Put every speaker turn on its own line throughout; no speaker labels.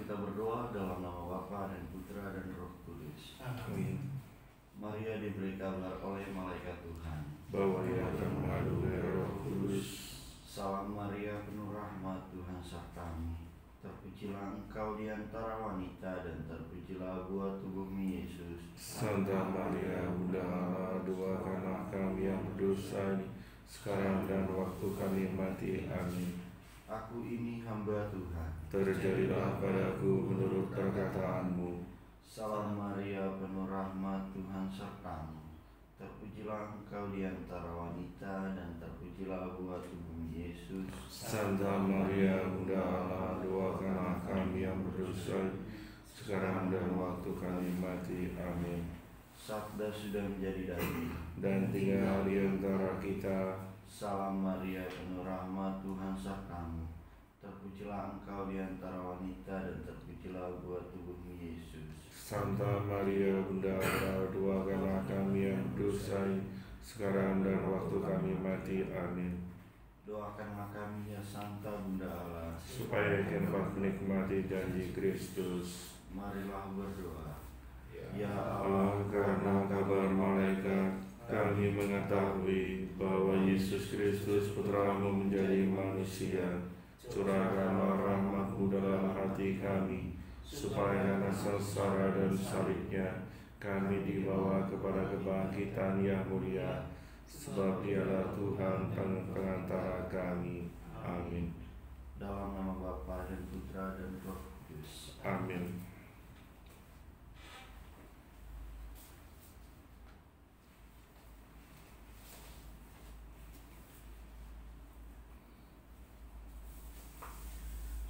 kita berdoa dalam nama Bapa dan Putra dan Roh Kudus.
Amin.
Maria diberi kabar oleh malaikat Tuhan
Bahwa ia akan mengandung Roh Kudus.
Salam Maria, penuh rahmat, Tuhan sertamu. Terpujilah engkau di antara wanita dan terpujilah buah tubuhmu Yesus.
Santa Maria, Bunda Allah, doakanlah kami yang berdosa ini, sekarang dan waktu kami mati. Amin.
Aku ini hamba Tuhan.
Terjadilah padaku menurut perkataanmu.
Salam Maria, penuh rahmat, Tuhan sertamu. Terpujilah engkau di antara wanita dan terpujilah buah tubuhmu Yesus.
Santa Maria, Bunda Allah, doakanlah kami yang berdosa, sekarang dan waktu kami mati. Amin.
Sabda sudah menjadi daging
Dan tinggal di antara kita.
Salam Maria, penuh rahmat, Tuhan sertamu. Terpujilah engkau di antara wanita dan terpujilah buah tubuhmu Yesus.
Santa Maria, Bunda Allah, doakanlah kami yang berdosa, sekarang dan waktu kami mati. Amin.
Doakanlah kami ya Santa Bunda Allah,
Supaya dapat menikmati janji Kristus.
marilah berdoa. Ya
Allah, karena kabar malaikat, kami mengetahui bahwa Yesus Kristus Putramu menjadi manusia. Curahkanlah rahmat-Mu dalam hati kami, supaya karena sengsara dan salibnya kami dibawa kepada kebangkitan yang mulia, sebab Dialah Tuhan pengantara kami. Amin.
dalam nama Bapa dan Putra dan Roh Kudus.
Amin.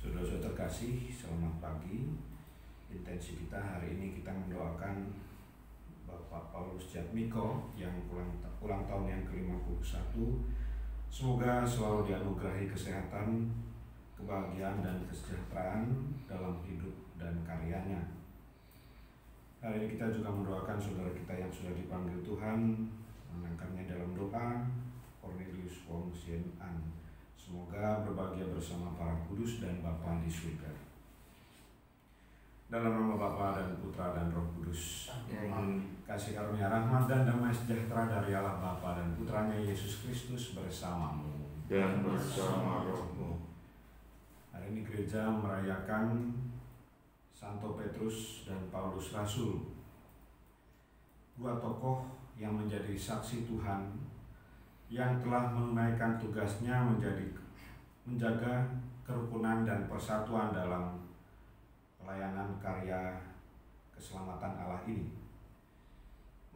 Saudara-saudara terkasih, selamat pagi. Intensi kita hari ini kita mendoakan Bapak Paulus Jatmiko yang ulang tahun yang ke-51. Semoga selalu dianugerahi kesehatan, kebahagiaan dan kesejahteraan dalam hidup dan karyanya. Hari ini kita juga mendoakan saudara kita yang sudah dipanggil Tuhan, mengangkatnya dalam doa, Cornelius Wong Sien An. Semoga berbahagia bersama para kudus dan Bapa di surga. Dalam nama Bapa dan Putra dan Roh Kudus.
Amin.
Kasih karunia rahmat dan damai sejahtera dari Allah Bapa dan Putranya Yesus Kristus bersamamu.
Dan bersama rohmu.
Hari ini gereja merayakan Santo Petrus dan Paulus Rasul, dua tokoh yang menjadi saksi Tuhan, yang telah menunaikan tugasnya menjaga kerukunan dan persatuan dalam pelayanan karya keselamatan Allah ini.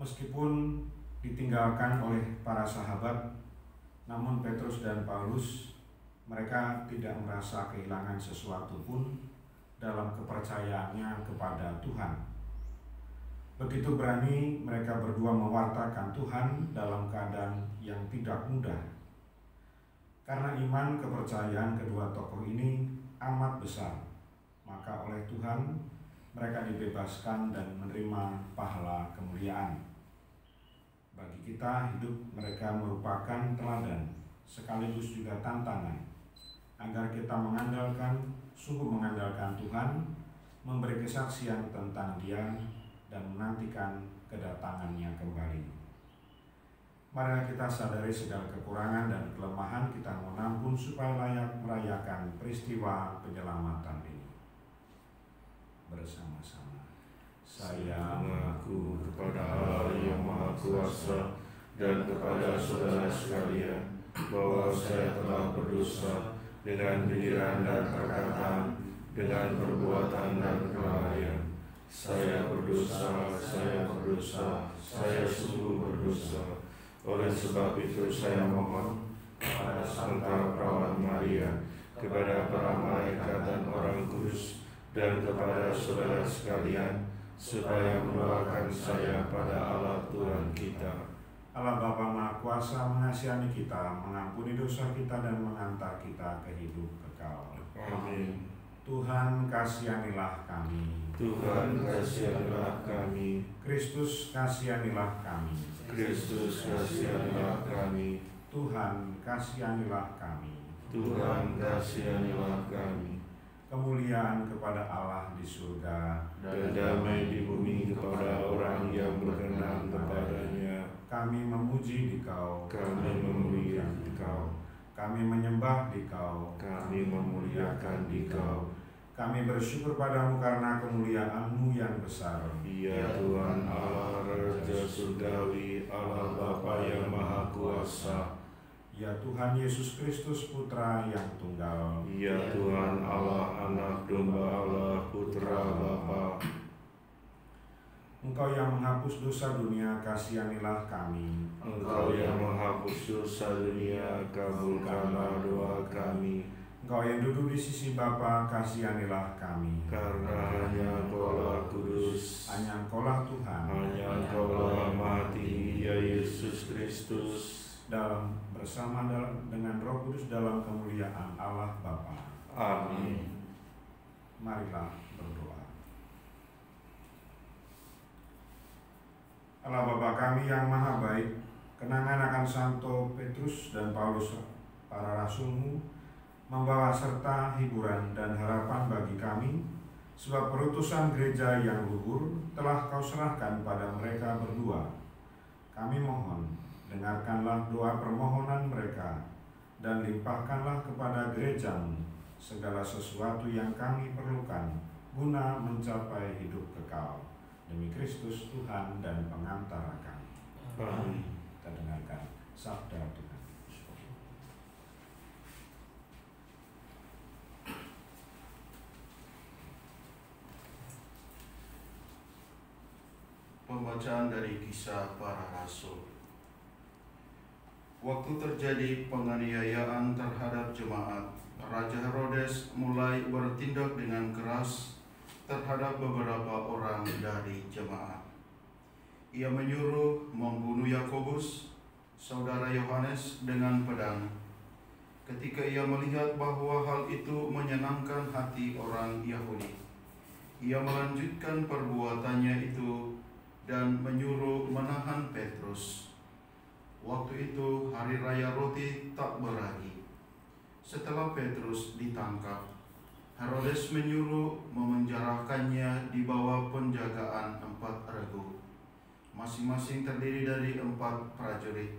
Meskipun ditinggalkan oleh para sahabat, namun Petrus dan Paulus, mereka tidak merasa kehilangan sesuatu pun dalam kepercayaannya kepada Tuhan. Begitu berani mereka berdua mewartakan Tuhan dalam keadaan yang tidak mudah. Karena iman kepercayaan kedua tokoh ini amat besar, maka oleh Tuhan mereka dibebaskan dan menerima pahala kemuliaan. Bagi kita, hidup mereka merupakan teladan sekaligus juga tantangan agar kita sungguh mengandalkan Tuhan, memberi kesaksian tentang Dia dan menantikan kedatangannya kembali. Marilah kita sadari segala kekurangan dan kelemahan kita mengampun supaya layak merayakan peristiwa penyelamatan ini. Bersama-sama. Saya
mengaku kepada Allah yang Maha Kuasa dan kepada saudara sekalian bahwa saya telah berdosa dengan pikiran dan perkataan, dengan perbuatan dan kelalaian. Saya berdosa, saya sungguh berdosa. Oleh sebab itu saya mohon kepada Santa Perawat Maria, kepada para malaikat dan orang kudus, dan kepada saudara sekalian, supaya mendoakan saya pada Allah Tuhan kita.
Allah Bapa Maha Kuasa mengasihani kita, mengampuni dosa kita dan mengantar kita ke hidup kekal.
Amin.
Tuhan kasihanilah kami.
Tuhan kasihanilah kami.
Kristus kasihanilah kami.
Kristus kasihanilah kami.
Tuhan kasihanilah kami.
Tuhan kasihanilah kami.
kemuliaan kepada Allah di surga,
dan damai di bumi kepada orang yang berkenan kepadanya.
Kami memuji Dikau,
Kami memuliakan Dikau,
kami menyembah Dikau,
kami memuliakan Dikau.
kami bersyukur padamu karena kemuliaan-Mu yang besar.
Ya Tuhan Allah Raja Surgawi, Allah Bapa yang Maha Kuasa.
Ya Tuhan Yesus Kristus Putra yang tunggal.
Ya Tuhan Allah, Anak Domba Allah, Putra Bapa.
Engkau yang menghapus dosa dunia, kasihanilah kami.
Engkau yang menghapus dosa dunia, kabulkanlah doa kami.
Engkau yang duduk di sisi Bapa, kasihanilah kami.
Karena hanya Engkaulah kudus,
Hanya Engkaulah Tuhan,
hanya Engkaulah Maha Tinggi, ya Yesus Kristus.
dalam bersama dengan Roh Kudus dalam kemuliaan Allah Bapa.
Amin.
Marilah berdoa. Allah Bapa kami yang maha baik, kenangan akan Santo Petrus dan Paulus para rasul-Mu membawa serta hiburan dan harapan bagi kami, sebab perutusan gereja yang luhur telah Kau serahkan pada mereka berdua. Kami mohon, dengarkanlah doa permohonan mereka, dan limpahkanlah kepada gereja-Mu segala sesuatu yang kami perlukan guna mencapai hidup kekal. Demi Kristus Tuhan dan pengantara kami.
Amin.
Kita dengarkan sabda Tuhan.
Pembacaan dari Kisah Para Rasul. Waktu terjadi penganiayaan terhadap jemaat, Raja Herodes mulai bertindak dengan keras terhadap beberapa orang dari jemaat. Ia menyuruh membunuh Yakobus, saudara Yohanes, dengan pedang. Ketika ia melihat bahwa hal itu menyenangkan hati orang Yahudi, ia melanjutkan perbuatannya itu dan menyuruh menahan Petrus. Waktu itu hari raya roti tak beragi. Setelah Petrus ditangkap, Herodes menyuruh memenjarakannya di bawah penjagaan 4 regu, masing-masing terdiri dari 4 prajurit.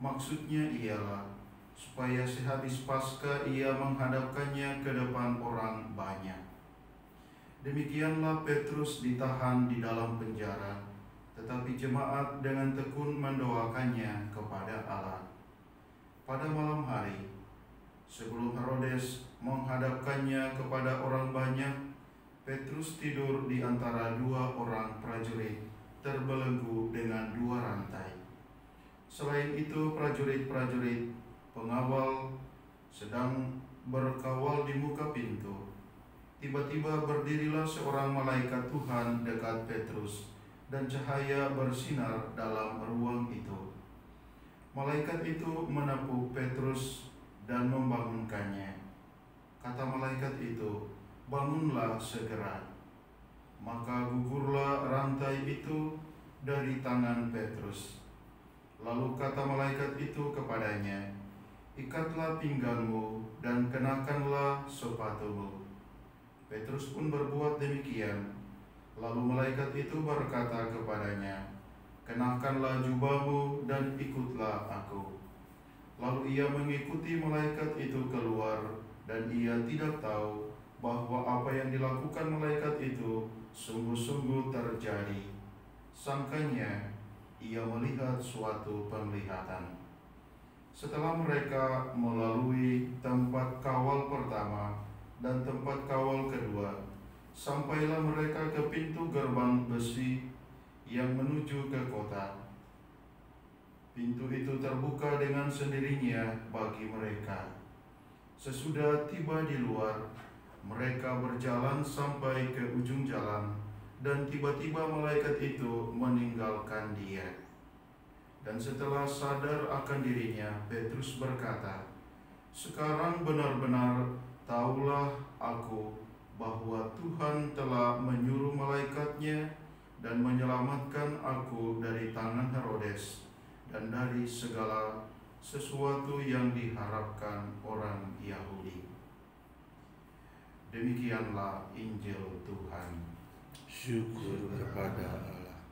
Maksudnya ialah supaya sehabis Paskah ia menghadapkannya ke depan orang banyak. Demikianlah Petrus ditahan di dalam penjara, tetapi jemaat dengan tekun mendoakannya kepada Allah. Pada malam hari, sebelum Herodes menghadapkannya kepada orang banyak, Petrus tidur di antara 2 orang prajurit terbelenggu dengan 2 rantai. Selain itu, prajurit-prajurit pengawal sedang berkawal di muka pintu. Tiba-tiba berdirilah seorang malaikat Tuhan dekat Petrus, dan cahaya bersinar dalam ruang itu. Malaikat itu menepuk Petrus dan membangunkannya. Kata malaikat itu, "Bangunlah segera." Maka gugurlah rantai itu dari tangan Petrus. Lalu kata malaikat itu kepadanya, "Ikatlah pinggangmu dan kenakanlah sepatumu." Petrus pun berbuat demikian. Lalu malaikat itu berkata kepadanya, "Kenakanlah jubahmu dan ikutlah aku." Lalu ia mengikuti malaikat itu keluar, dan ia tidak tahu bahwa apa yang dilakukan malaikat itu sungguh-sungguh terjadi. Sangkanya ia melihat suatu penglihatan. Setelah mereka melalui tempat kawal pertama dan tempat kawal kedua, sampailah mereka ke pintu gerbang besi yang menuju ke kota. Pintu itu terbuka dengan sendirinya bagi mereka. Sesudah tiba di luar, mereka berjalan sampai ke ujung jalan, dan tiba-tiba malaikat itu meninggalkan dia. Dan setelah sadar akan dirinya, Petrus berkata, "Sekarang benar-benar tahulah aku bahwa Tuhan telah menyuruh malaikatnya dan menyelamatkan aku dari tangan Herodes dan dari segala sesuatu yang diharapkan orang Yahudi."
Demikianlah Injil Tuhan.
Syukur kepada Allah.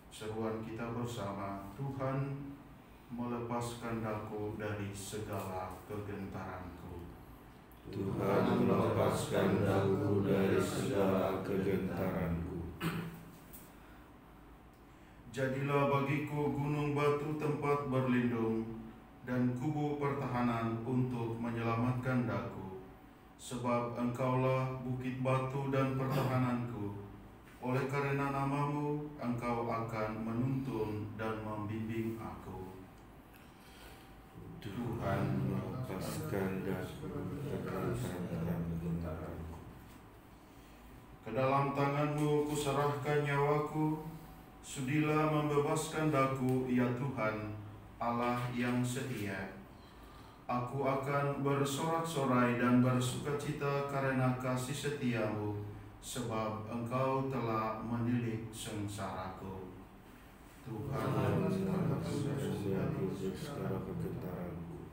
Seruan kita bersama, Tuhan melepaskan daku dari segala kegentaranku.
Tuhan melepaskan daku dari segala kegentaranku.
Jadilah bagiku gunung batu tempat berlindung dan kubu pertahanan untuk menyelamatkan daku. Sebab Engkaulah bukit batu dan pertahananku. Oleh karena namamu, Engkau akan menuntun dan membimbing aku.
Tuhan melepaskan daku dari segala kegentaranku.
Ke dalam tangan-Mu kuserahkan nyawaku. Sudilah membebaskan daku, ya Tuhan, Allah yang setia. Aku akan bersorak-sorai dan bersukacita karena kasih setia-Mu, sebab Engkau telah menilik sengsaraku. Tuhan melepaskan
dari segala kegentaranku.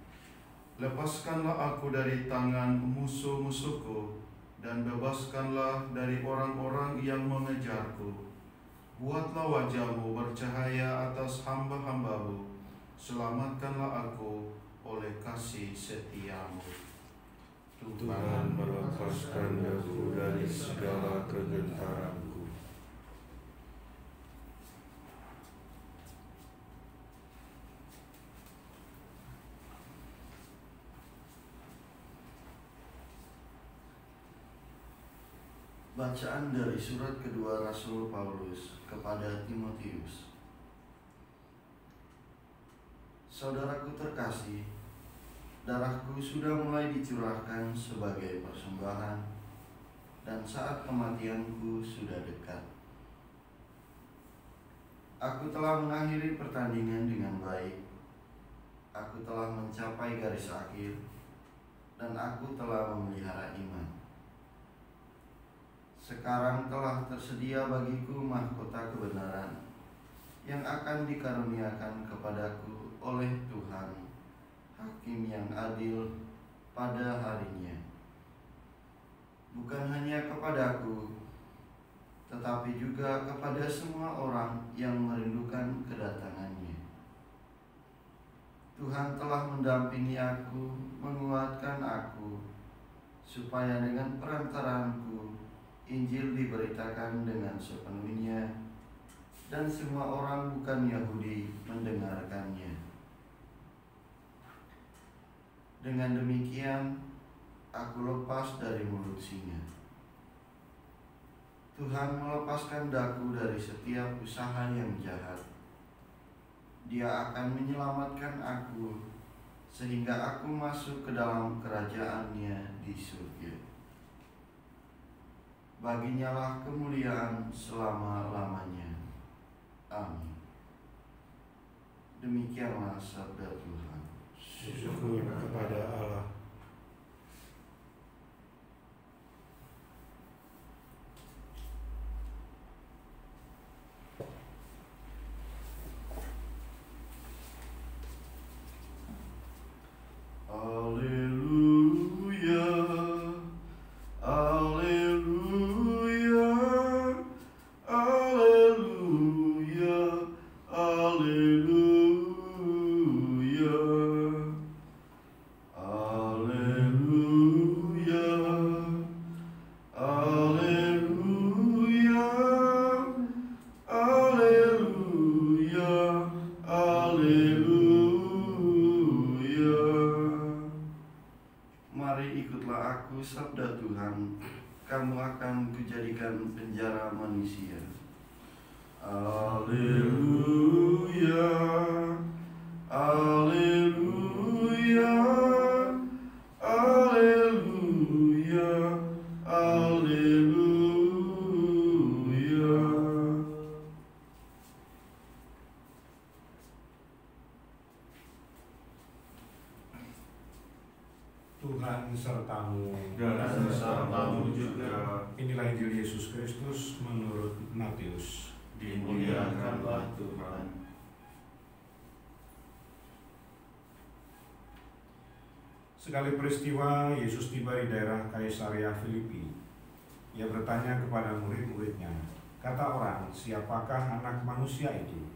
Lepaskanlah aku dari tangan musuh-musuhku, dan bebaskanlah dari orang-orang yang mengejarku. Buatlah wajah-Mu bercahaya atas hamba-hamba-Mu. Selamatkanlah aku oleh kasih setia-Mu.
Tuhan melepaskan daku dari segala kegentaranku.
Bacaan dari surat kedua Rasul Paulus kepada Timotius. Saudaraku terkasih, darahku sudah mulai dicurahkan sebagai persembahan, dan saat kematianku sudah dekat. Aku telah mengakhiri pertandingan dengan baik. Aku telah mencapai garis akhir, dan aku telah memelihara iman. Sekarang telah tersedia bagiku mahkota kebenaran yang akan dikaruniakan kepadaku oleh Tuhan, Hakim yang adil pada harinya. Bukan hanya kepadaku, tetapi juga kepada semua orang yang merindukan kedatangannya. Tuhan telah mendampingi aku, menguatkan aku, supaya dengan perantaranku Injil diberitakan dengan sepenuhnya, dan semua orang bukan Yahudi mendengarkannya. Dengan demikian, aku lepas dari mulut singa. Tuhan melepaskan daku dari setiap usaha yang jahat. Dia akan menyelamatkan aku, sehingga aku masuk ke dalam kerajaan-Nya di surga. Baginya lah kemuliaan selama-lamanya. Amin. Demikianlah sabda Tuhan.
Syukur kepada Allah.
Haleluya, haleluya, haleluya, haleluya, haleluya, haleluya, haleluya, haleluya. Mari ikutlah aku, sabda Tuhan, kamu akan kujadikan penjara manusia. Haleluya, haleluya, haleluya, haleluya.
Tuhan sertamu.
Dan sertamu juga.
Inilah Injil Yesus Kristus menurut Matius.
Dimuliakanlah Tuhan.
Sekali peristiwa, Yesus tiba di daerah Kaisarea Filipi. Ia bertanya kepada murid-muridnya, "Kata orang, siapakah Anak Manusia itu?"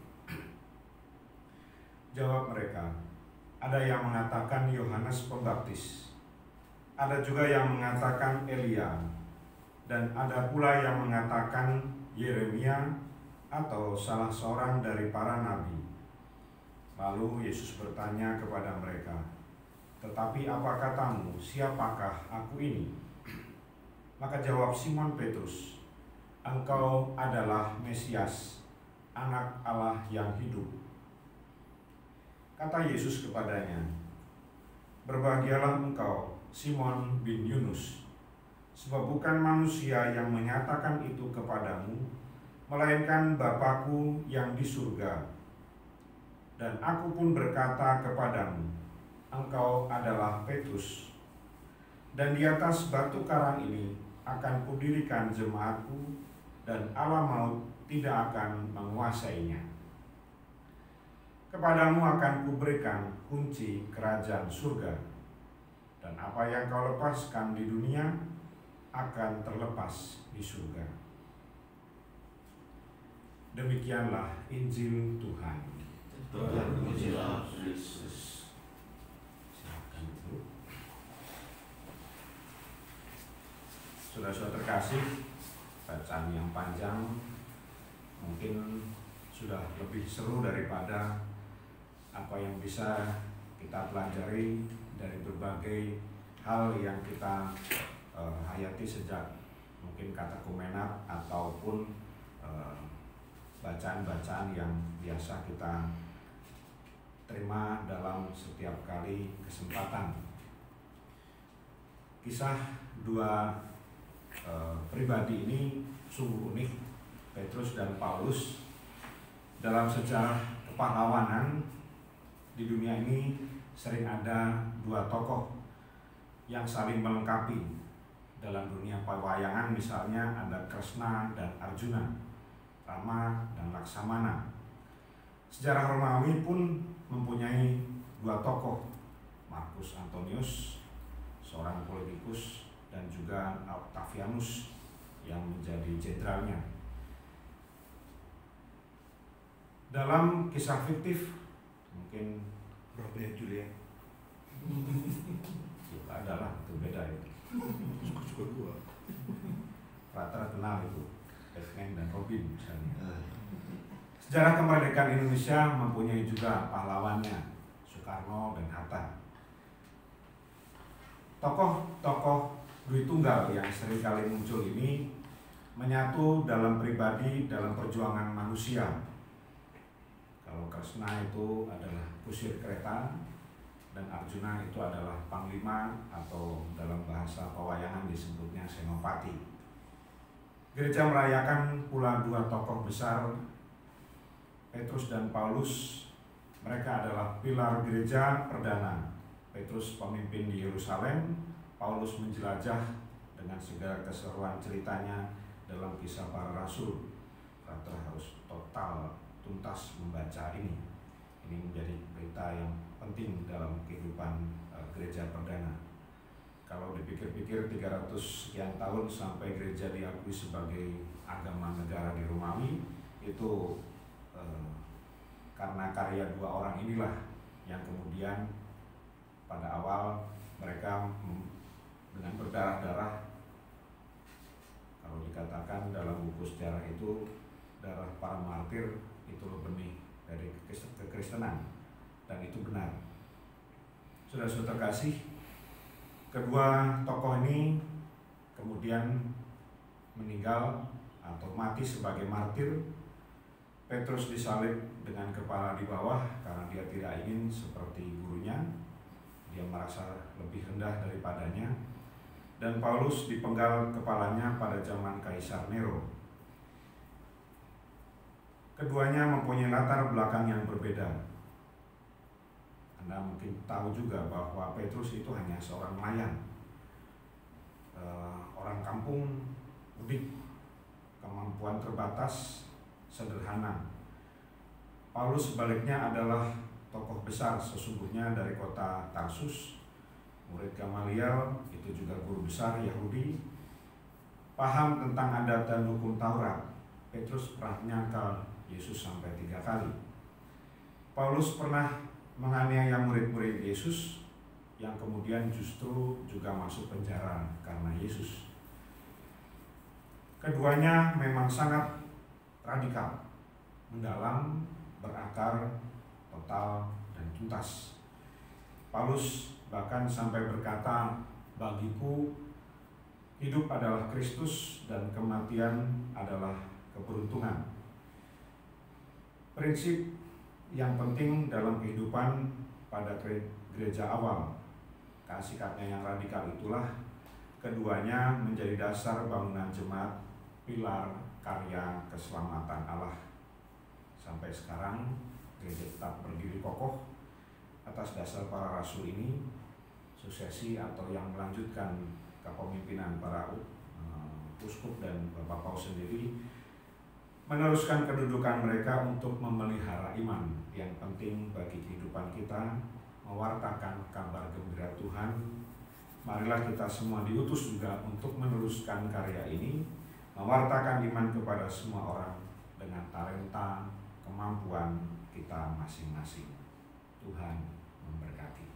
Jawab mereka, "Ada yang mengatakan Yohanes Pembaptis, ada juga yang mengatakan Elia, dan ada pula yang mengatakan Yeremia atau salah seorang dari para nabi." Lalu Yesus bertanya kepada mereka, "Tetapi apa katamu, siapakah aku ini?" Maka jawab Simon Petrus, "Engkau adalah Mesias, Anak Allah yang hidup." Kata Yesus kepadanya, "Berbahagialah engkau, Simon bin Yunus, sebab bukan manusia yang menyatakan itu kepadamu, melainkan Bapa-Ku yang di surga. Dan aku pun berkata kepadamu, engkau adalah Petrus, dan di atas batu karang ini akan kudirikan jemaatku, dan alam maut tidak akan menguasainya. Kepadamu akan kuberikan kunci kerajaan surga, dan apa yang kau lepaskan di dunia akan terlepas di surga." Demikianlah Injil Tuhan.
Tuhan pujilah Kristus.
Silakan Bu. Saudara-saudara terkasih, bacaan yang panjang mungkin sudah lebih seru daripada apa yang bisa kita pelajari dari berbagai hal yang kita hayati sejak mungkin katekumenat ataupun bacaan-bacaan yang biasa kita terima dalam setiap kali kesempatan. Kisah dua pribadi ini sungguh unik, Petrus dan Paulus. Dalam sejarah kepahlawanan di dunia ini sering ada dua tokoh yang saling melengkapi. Dalam dunia pewayangan misalnya ada Kresna dan Arjuna, Rama dan Laksamana. Sejarah Romawi pun mempunyai dua tokoh, Marcus Antonius, seorang politikus, dan juga Octavianus yang menjadi jenderalnya. Dalam kisah fiktif mungkin
Romeo Juliet.
adalah itu beda itu.
Suka-suka gua.
Rata kenal itu Batman dan Robin misalnya. Sejarah kemerdekaan Indonesia mempunyai juga pahlawannya, Soekarno dan Hatta. Tokoh-tokoh Dwi Tunggal yang seringkali muncul ini menyatu dalam pribadi dalam perjuangan manusia. Kalau Kresna itu adalah kusir kereta, dan Arjuna itu adalah panglima atau dalam bahasa pewayangan disebutnya senopati. Gereja merayakan pula dua tokoh besar, Petrus dan Paulus. Mereka adalah pilar gereja perdana. Petrus pemimpin di Yerusalem, Paulus menjelajah dengan segala keseruan ceritanya dalam Kisah Para Rasul. Kita harus total tuntas membaca ini. Ini menjadi berita yang penting dalam kehidupan gereja perdana. Kalau dipikir-pikir 300 sekian tahun sampai gereja diakui sebagai agama negara di Romawi, itu karena karya dua orang inilah yang kemudian pada awal mereka dengan berdarah-darah, kalau dikatakan dalam buku sejarah itu darah para martir itu benih dari kekristenan, dan itu benar. Saudara-saudara terkasih, kedua tokoh ini kemudian meninggal atau mati sebagai martir. Petrus disalib dengan kepala di bawah karena dia tidak ingin seperti gurunya, dia merasa lebih rendah daripadanya. Dan Paulus dipenggal kepalanya pada zaman Kaisar Nero. Keduanya mempunyai latar belakang yang berbeda. Anda mungkin tahu juga bahwa Petrus itu hanya seorang nelayan, orang kampung, mudik, kemampuan terbatas, sederhana. Paulus sebaliknya adalah tokoh besar sesungguhnya dari kota Tarsus, murid Gamaliel, itu juga guru besar Yahudi, paham tentang adat dan hukum Taurat. Petrus pernah menyangkal Yesus sampai 3 kali. Paulus pernah menganiaya murid-murid Yesus yang kemudian justru juga masuk penjara karena Yesus. Keduanya memang sangat radikal, mendalam, berakar, total, dan tuntas. Paulus bahkan sampai berkata, "Bagiku hidup adalah Kristus dan kematian adalah keberuntungan." Prinsip yang penting dalam kehidupan pada gereja awal, sikapnya yang radikal itulah keduanya menjadi dasar bangunan jemaat, pilar karya keselamatan Allah. Sampai sekarang gereja tetap berdiri kokoh atas dasar para rasul ini, suksesi atau yang melanjutkan kepemimpinan para uskup dan Bapak Paus sendiri meneruskan kedudukan mereka untuk memelihara iman yang penting bagi kehidupan kita, mewartakan kabar gembira Tuhan. Marilah kita semua diutus juga untuk meneruskan karya ini, mewartakan iman kepada semua orang dengan talenta, kemampuan kita masing-masing. Tuhan memberkati.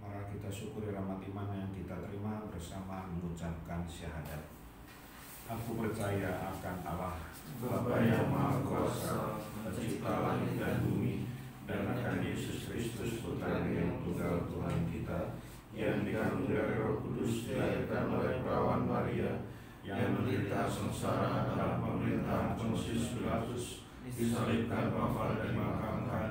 Mari kita syukuri rahmat iman yang kita terima bersama mengucapkan syahadat. Aku percaya akan Allah,
Bapa yang Maha Kuasa, Pencipta langit dan bumi, dan akan Yesus Kristus Putra yang tunggal Tuhan kita, yang dikandung dari Roh Kudus, dilahirkan oleh perawan Maria, yang menderita sengsara dalam pemerintahan Pontius Pilatus, disalibkan, wafat dan dimakamkan,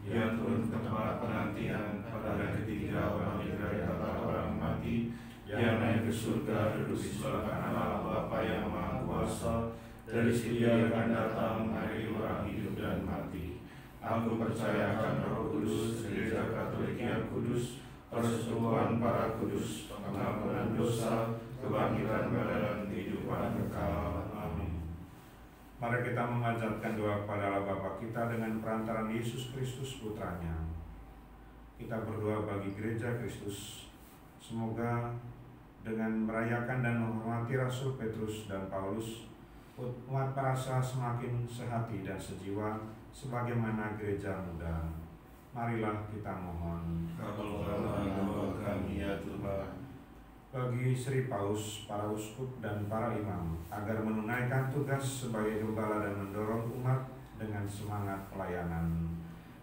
yang turun ke tempat penantian pada hari ketiga bangkit dari antara orang mati, yang naik ke surga, duduk di sebelah kanan Allah Bapa yang Maha Kuasa, dari situ Dia akan datang mengadili orang hidup dan mati. Aku percaya akan Roh Kudus, Gereja Katolik yang kudus, persekutuan para kudus, pengampunan dosa, kebangkitan badan, kehidupan kekal. Amin.
Mari kita memanjatkan doa kepada Allah Bapa kita dengan perantaraan Yesus Kristus Putranya. Kita berdoa bagi gereja Kristus, semoga dengan merayakan dan menghormati Rasul Petrus dan Paulus, umat parasa semakin sehati dan sejiwa sebagaimana gereja muda. Marilah kita mohon.
Kabulkanlah doa kami ya Tuhan.
Bagi Sri Paus, para uskup dan para imam, agar menunaikan tugas sebagai gembala dan mendorong umat dengan semangat pelayanan,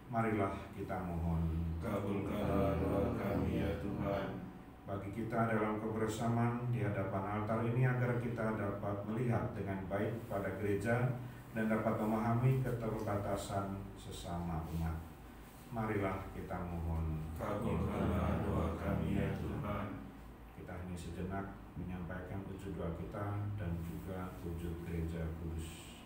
marilah kita mohon.
Kabulkanlah doa kami ya Tuhan.
Bagi kita dalam kebersamaan di hadapan altar ini, agar kita dapat melihat dengan baik pada gereja dan dapat memahami keterbatasan sesama umat, marilah kita mohon.
Kabulkanlah doa kami ya Tuhan.
Kita hanya sejenak menyampaikan wujud doa kita dan juga wujud gereja kudus.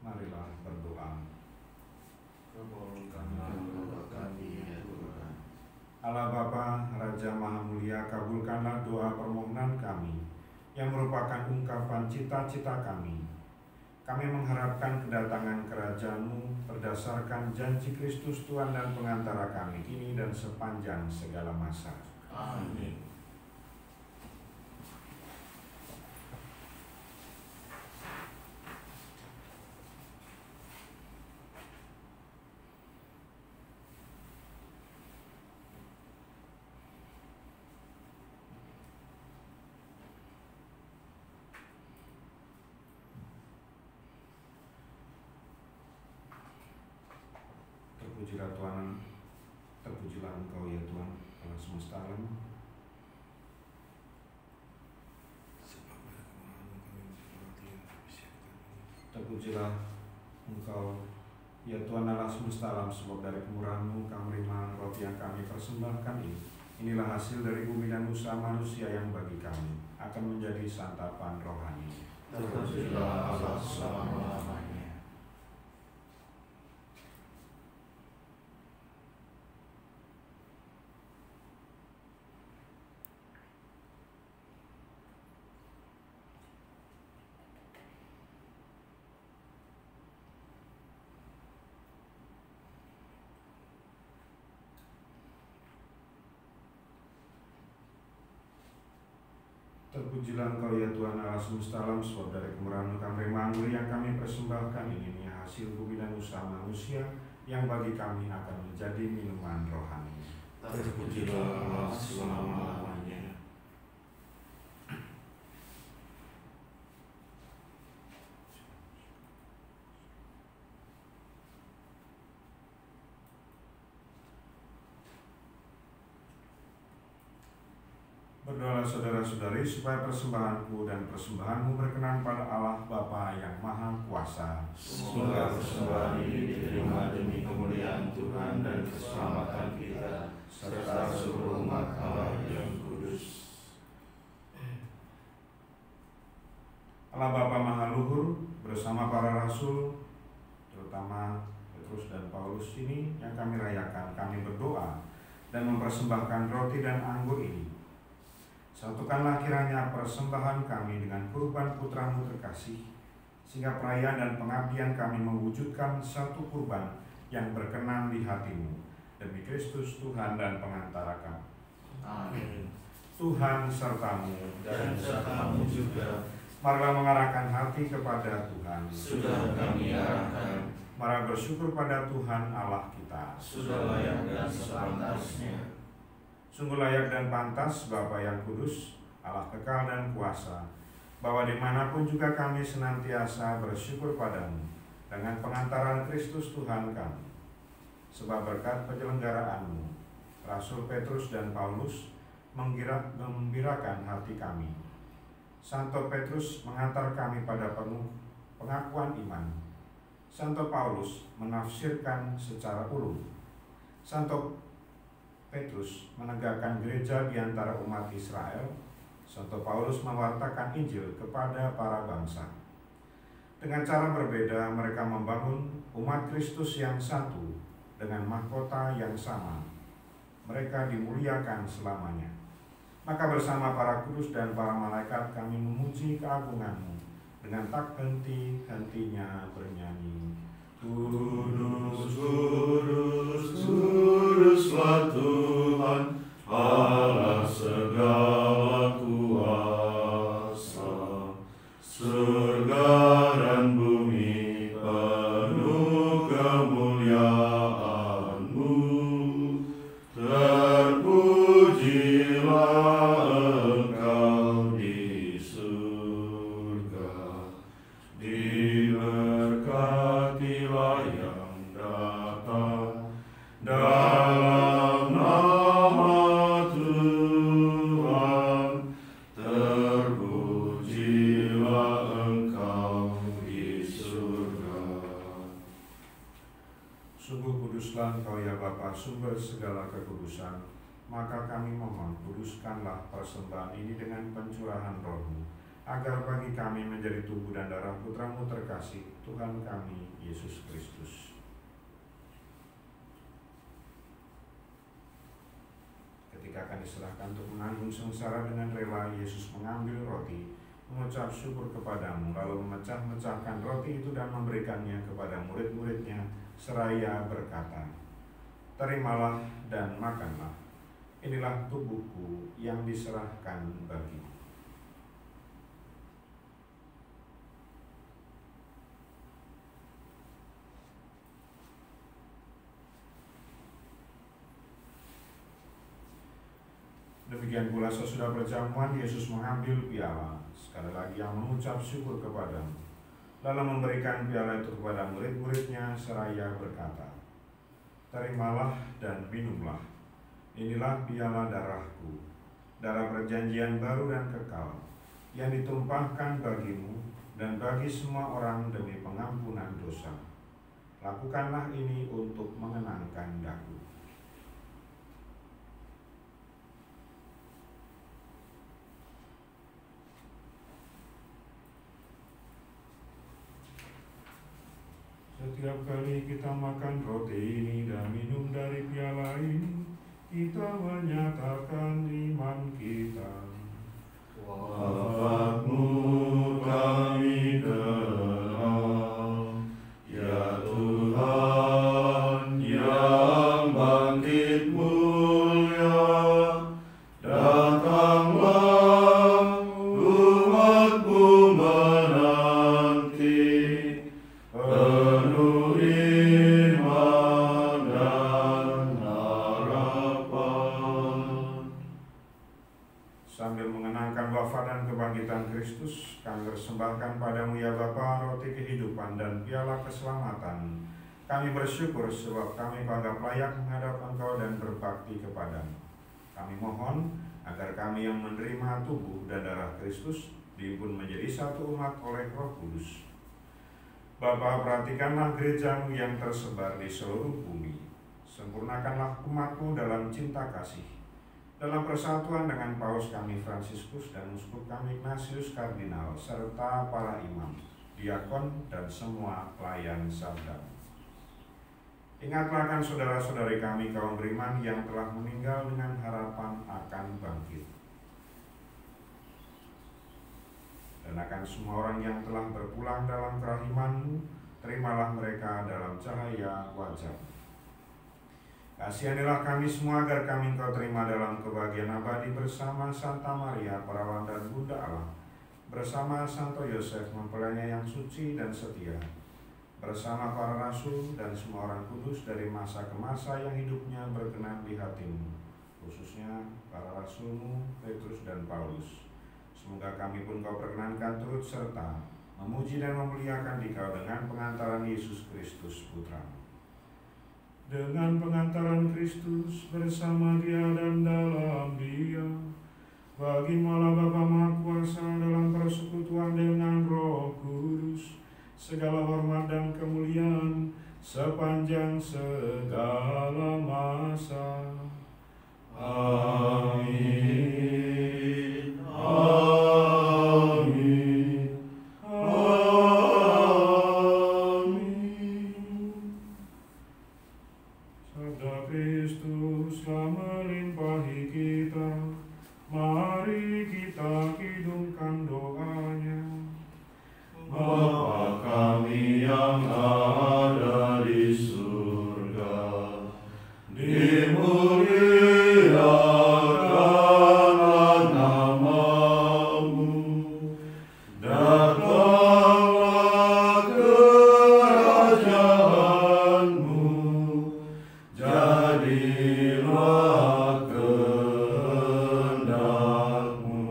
Marilah berdoa.
Kabulkanlah doa kami ya Tuhan.
Allah Bapa, Raja Maha Mulia, kabulkanlah doa permohonan kami yang merupakan ungkapan cita-cita kami. Kami mengharapkan kedatangan kerajaan-Mu berdasarkan janji Kristus Tuhan dan pengantara kami kini dan sepanjang segala masa.
Amin.
Terpujilah Tuhan, terpujilah Engkau ya Tuhan, Allah semesta alam. Terpujilah Engkau Ya Tuhan Allah semesta alam, sebab dari kemurahan-Mu kami menerima roti yang kami persembahkan ini. Inilah hasil dari bumi dan usaha manusia yang bagi kami akan menjadi santapan rohani.
Terpujilah Allah selama-lamanya.
Terpujilah Engkau ya Tuhan Allah semesta alam, sebab dari kemurahan-Mu kami menerima anggur yang kami persembahkan ini hasil bumi dan usaha manusia yang bagi kami akan menjadi minuman rohani.
Terpujilah Allah selama-lamanya.
Berdoalah saudara-saudari supaya persembahanku dan persembahanmu berkenan pada Allah Bapa yang Maha Kuasa.
Semoga persembahan ini diterima demi kemuliaan Tuhan dan keselamatan kita, serta seluruh umat Allah yang kudus.
Allah Bapa Maha Luhur bersama para rasul, terutama Petrus dan Paulus ini yang kami rayakan, kami berdoa dan mempersembahkan roti dan anggur ini. Satukanlah kiranya persembahan kami dengan kurban putra-Mu terkasih, sehingga perayaan dan pengabdian kami mewujudkan satu kurban yang berkenan di hati-Mu, demi Kristus Tuhan dan pengantara kami.
Amin.
Tuhan serta-Mu
Dan serta-Mu juga.
Marilah mengarahkan hati kepada Tuhan.
Sudah kami arahkan.
Mari bersyukur pada Tuhan Allah kita.
Sudah layak dan sepantasnya.
Sungguh layak dan pantas Bapa yang kudus, Allah kekal dan kuasa, bahwa dimanapun juga kami senantiasa bersyukur padamu dengan pengantaran Kristus Tuhan kami. Sebab berkat penyelenggaraan-Mu, Rasul Petrus dan Paulus menggembirakan hati kami. Santo Petrus mengantar kami pada pengakuan iman. Santo Paulus menafsirkan secara ulum. Santo Petrus menegakkan gereja di antara umat Israel. Santo Paulus mewartakan Injil kepada para bangsa. Dengan cara berbeda mereka membangun umat Kristus yang satu dengan mahkota yang sama. Mereka dimuliakan selamanya. Maka bersama para kudus dan para malaikat kami memuji keagungan-Mu dengan tak henti-hentinya bernyanyi.
Kudus, kudus, kuduslah Tuhan, Allah segala kuasa. Surga dan bumi penuh kemuliaan-Mu. Terpujilah Engkau di surga. Diberkatilah yang datang dalam nama Tuhan. Terpujilah Engkau di surga.
Sungguh kuduslah Engkau ya Bapa, sumber segala kekudusan. Maka kami memohon, kuduskanlah persembahan ini dengan pencurahan Roh-Mu, agar bagi kami menjadi tubuh dan darah Putra-Mu terkasih, Tuhan kami, Yesus Kristus. Ketika akan diserahkan untuk menanggung sengsara dengan rela, Yesus mengambil roti, mengucap syukur kepadamu, lalu memecah-mecahkan roti itu dan memberikannya kepada murid-muridnya, seraya berkata, "Terimalah dan makanlah. Inilah tubuhku yang diserahkan bagimu." Demikian pula sesudah perjamuan, Yesus mengambil piala, sekali lagi yang mengucap syukur kepadamu, lalu memberikan piala itu kepada murid-muridnya, seraya berkata, "Terimalah dan minumlah. Inilah piala darahku, darah perjanjian baru dan kekal, yang ditumpahkan bagimu dan bagi semua orang demi pengampunan dosa. Lakukanlah ini untuk mengenangkan daku.
Setiap kali kita makan roti ini dan minum dari piala ini, kita menyatakan iman kita. Wafatmu kami kenal, ya Tuhan yang bangkit mulia, datanglah umat-Mu menanti, penuh iman dan harapan.
Sambil mengenangkan wafat dan kebangkitan Kristus, kami persembahkan padamu ya Bapa roti kehidupan dan piala keselamatan. Kami bersyukur sebab kami anggap layak menghadap Engkau dan berbakti kepadamu. Kami mohon agar kami yang menerima tubuh dan darah Kristus dihimpun menjadi satu umat oleh Roh Kudus. Bapa, perhatikanlah gerejamu yang tersebar di seluruh bumi. Sempurnakanlah umat-Mu dalam cinta kasih. Dalam persatuan dengan Paus kami Fransiskus dan Uskup kami Ignatius Kardinal, serta para imam, diakon, dan semua pelayan sabda. Ingatlah akan saudara-saudari kami kaum beriman yang telah meninggal dengan harapan akan bangkit. Dan akan semua orang yang telah berpulang dalam kerahiman-Mu, terimalah mereka dalam cahaya wajah-Mu. Kasihanilah kami semua agar kami Engkau terima dalam kebahagiaan abadi bersama Santa Maria, Perawan dan Bunda Allah, bersama Santo Yosef, mempelainya yang suci dan setia, bersama para rasul dan semua orang kudus dari masa ke masa yang hidupnya berkenan di hati-Mu, khususnya para rasul-Mu, Petrus dan Paulus. Semoga kami pun Kau perkenankan turut serta memuji dan memuliakan Dikau dengan pengantaran Yesus Kristus Putra-Mu. Dengan pengantaran Kristus bersama Dia dan dalam Dia, bagi Allah Bapa Maha Kuasa dalam persekutuan dengan Roh Kudus, segala hormat dan kemuliaan sepanjang segala masa. Amin. Amin. Sabda Kristus telah melimpahi kita, mari kita hidupkan doanya.
Bapa kami yang ada di surga, dimuliakanlah nama-Mu, datanglah kerajaan-Mu, jadilah kehendak-Mu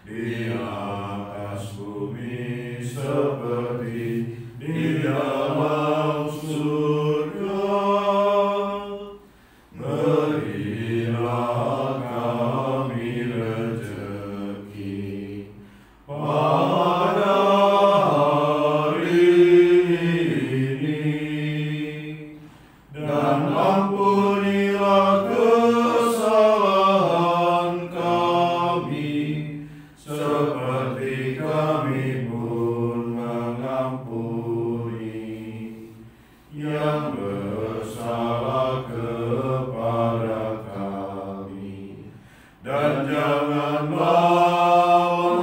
di atas bumi seperti di dalam surga. Berilah kami rezeki pada hari ini, dan ampunilah kesalahan kami, seperti kami pun mengampuni yang bersalah kepada kami. Dan janganlah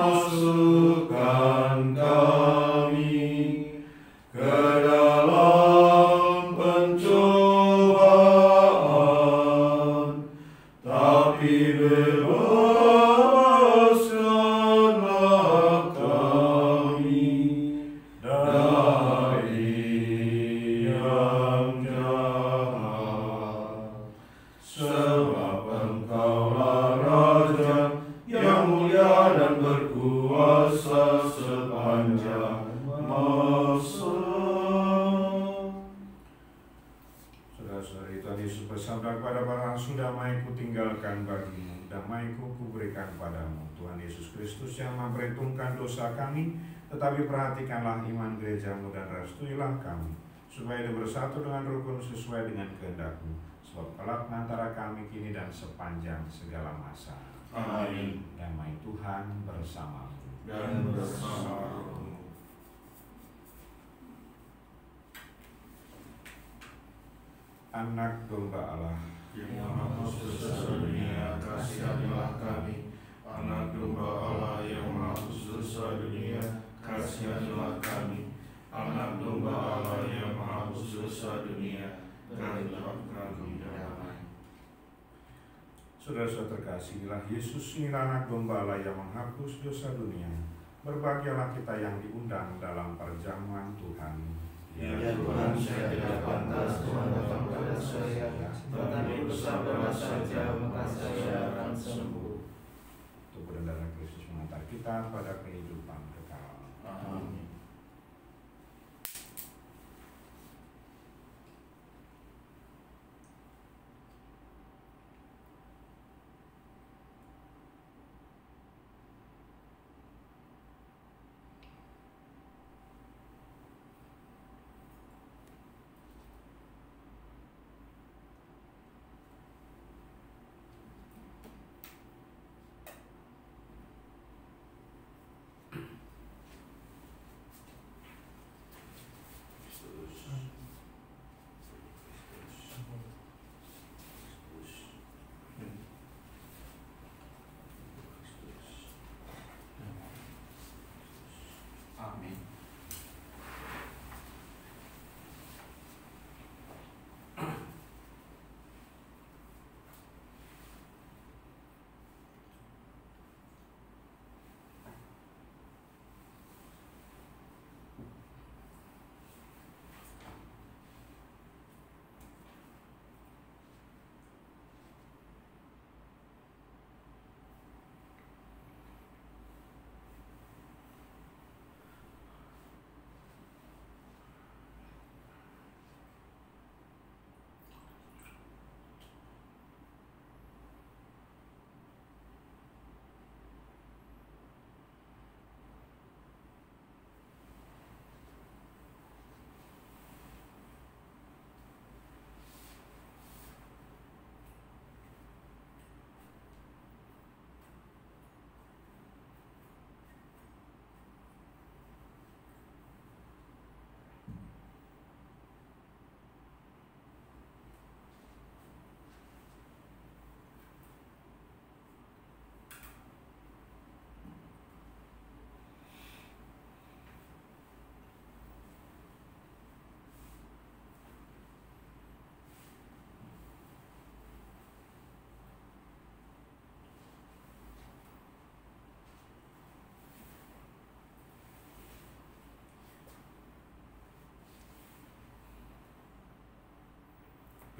masukkan kami ke dalam pencobaan, tapi bebaskanlah kami dari yang jahat. Sebab Engkaulah Raja yang mulia dan berkuasa sepanjang masa.
Saudara-saudari, Tuhan Yesus bersabda kepada para rasul, damai-Ku tinggalkan bagimu, damai-Ku kuberikan padamu. Tuhan Yesus Kristus yang memperhitungkan dosa kami, tetapi perhatikanlah iman gereja-Mu dan restuilah kami, supaya dia bersatu dengan rukun sesuai dengan kehendak-Mu, sebab kelak antara kami kini dan sepanjang segala masa.
Amin.
Damai Tuhan bersamamu.
Dan bersama rohmu.
Anak domba Allah,
Yang menghapus dosa dunia, kasihanilah kami. Anak domba Allah yang menghapus dosa dunia, kasihanilah kami. Anak domba Allah yang menghapus dosa dunia, berilah kami damai.
saudara-saudara terkasih, inilah Yesus, inilah anak domba Allah yang menghapus dosa dunia. Berbahagialah kita yang diundang dalam perjamuan Tuhan.
Ya Tuhan, saya tidak pantas Tuhan datang kepada saya, tetapi bersabdalah saja, maka saya akan sembuh.
Tubuh dan darah Kristus mengantar kita pada kehidupan kekal.
Amin. Amin.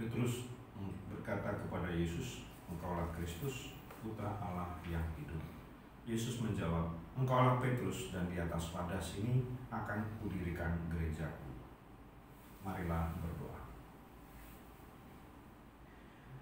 Petrus berkata kepada Yesus, "Engkaulah Kristus, Putra Allah yang hidup." Yesus menjawab, "Engkaulah Petrus, dan di atas padas ini akan kudirikan gerejaku." Marilah berdoa.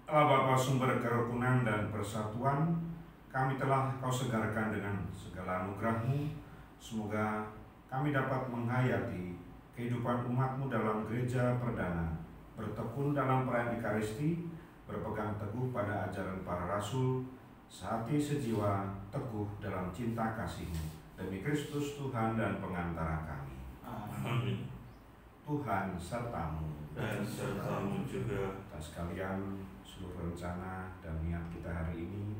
Allah Bapa, sumber kerukunan dan persatuan, kami telah Kau segarkan dengan segala anugerah-Mu. Semoga kami dapat menghayati kehidupan umat-Mu dalam gereja perdana, bertekun dalam perayaan Ekaristi, berpegang teguh pada ajaran para rasul, sehati sejiwa, teguh dalam cinta kasih-Mu, demi Kristus Tuhan dan pengantara kami.
Amin.
Tuhan serta-Mu,
Dan serta-Mu juga.
atas kalian seluruh rencana dan niat kita hari ini,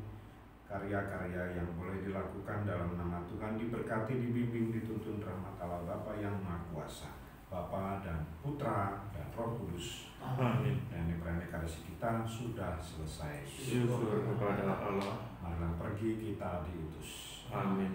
karya-karya yang boleh dilakukan dalam nama Tuhan diberkati, dibimbing, dituntun rahmat Allah Bapa yang Maha Kuasa, Bapa dan Putra dan Roh Kudus.
Amin.
Dan perayaan Ekaristi kita sudah selesai.
Syukur kepada Allah.
Marilah pergi, kita diutus.
Amin.